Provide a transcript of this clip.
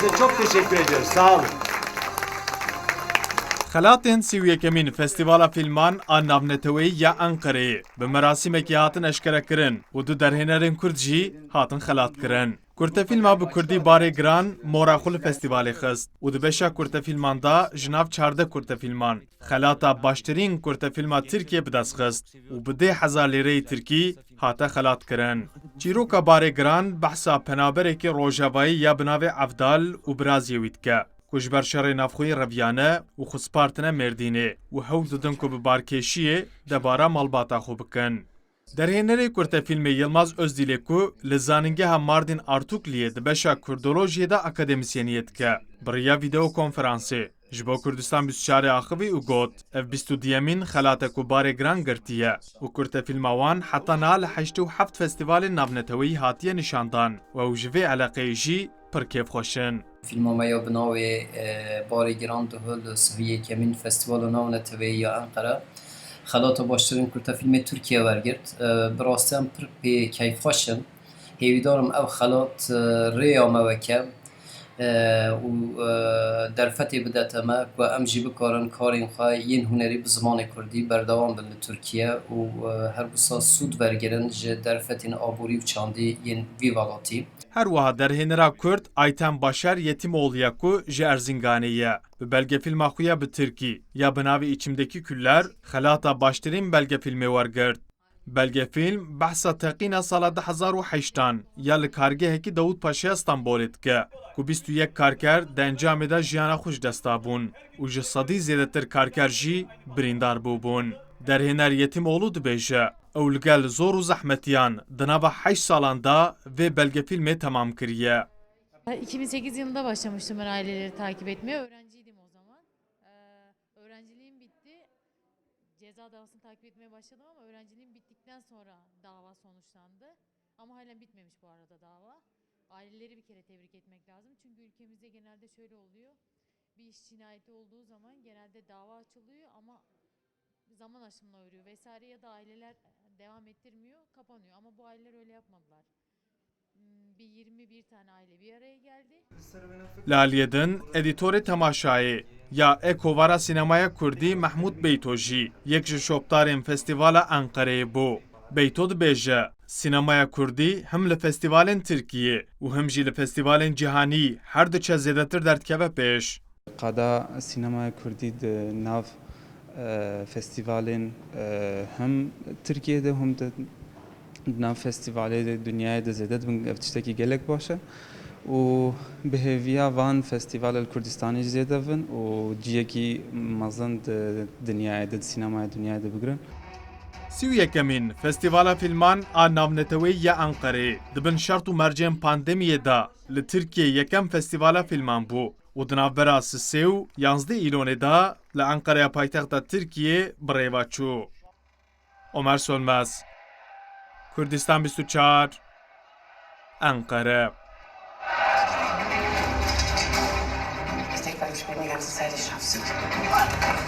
Size çok teşekkür ediyoruz. Sağ olun. خلاتên sîwiyekemîn Festîvala Fîlman a Navneteweyî ya Enqereyê bi merasîmekî hatin eşkerekirin û du derhênerên Kurd jî hatin xelatkirin. Kurtefîlma bi Kurdî barê giran mora xwe li festîvalê xist û di beşa kurtefîlman da ji nav 14 kurtefîlman xelata baştirîn kurtefîlma Tirkiye bi dest xist û bi 10,000 lîreyê Tirkî hate xelatkirin. Çîroka barê giran behsa penaberekî rojavayî ya bi navê Evdal û Biraziyê wî dike. ku ji ber şerê navxweyî reviyane û xwespartine Mêrdînê û hewl didin ku bi barkêşiyê debara malbata xwe bikin. Derhênerê kurtefîlmê Yılmaz Özdilê ku li zanîngeha Mardin Artukliyê di beşa Kurdolojiyê de akademisyeniyê dike. Bi rêya vîdeokonferansê ji bo Kurdistan 24 axivî û got ev 22yemîn xelate ku barê giran girtiye û kurtefîlma wan heta niha li 87 festîvalên navneteweyî hatiye nîşandan û ew ji vê eleqeyê jî pir kêfxweşin. فیلمنامه به نام بار گراند هل سویه کمین فستیوال ناونتوی یا انقره خلات باشترین کرتا فیلم ترکیه ورگرد براستم پر به کیف خوشن هیویدارم او خلات ریا موکه و در فتی بدتما و امجی بکارن کارین خواه ین هنری به زمان کردی بردوام بل ترکیه و هر بسا سود ورگرن جه در فتین آبوری و چاندی ین ویوالاتی Her wiha derhênera Kurd Ayten Başar Yetimoğlu'ya ku ji Erzinganêye bi belgefîlma xwe ya bi Tirkî ya bi navê İçimdeki Küller xelata baştirîn belgefîlmê wergirt. Belgefîlm behsa teqîna sala 2008 ya li kargehekî Davut Paşaya Stenbolê dike ku 21 karker di encamê de jiyana xwe ji dest dabûn û ji sedî zêdetir karker jî birîndar bûbûn. Derhêner Yetimoğlu dibêje ew li gel zor û zehmetiyan di nava 8 salan da vê belgefîlmê temam kiriye. 2008 yılında başlamıştım ben aileleri takip etmeye. Öğrenciydim o zaman. Öğrenciliğim bitti. Ceza davasını takip etmeye başladım ama öğrenciliğim bittikten sonra dava sonuçlandı. Ama halen bitmemiş bu arada dava. Aileleri bir kere tebrik etmek lazım. Çünkü ülkemizde genelde şöyle oluyor. Bir iş cinayeti olduğu zaman genelde dava açılıyor ama zaman aşımına uğruyor vesaire ya da aileler devam ettirmiyor, kapanıyor. Ama bu aileler öyle yapmadılar. Bir 21 tane aile bir araya geldi. Laliyedin editörê temaşayê ya Ekovara Sinemaya Kurdî Mahmud Beyto jî yek ji şopdarên Festîvala Enqereyê bû. Beyto dibêje Sinemaya Kurdî him li festîvalên Tirkiyê û him jî li festîvalên cîhanî her diçe zêdetir derdkeve pêş. Qada Sinemaya Kurdî di nav festivalên hem Tirkiyeyê hem de nav festivalê de dünyayê de zêde dibin ev tiştekî gelek baş e û bi hêviya van festivalê Kurdistanê jî zêde bin û ciyekî mezin di dünyayê de sînemaya dünyayê de bigirin. Sîwiyekemîn Festîvala Fîlman a Navneteweyî ya Enqereyê dibin şert û mercên pandemiyê de li Tirkiye yekem Festîvala Fîlman bû û di navbera sisê û 11 îlonê de li Enqereya paytexta Tirkiye bi rêva çû. Ömer Sönmez, Kurdistan 24, Ankara. Ich denke, weil du später die ganze Zeit nicht schaffst.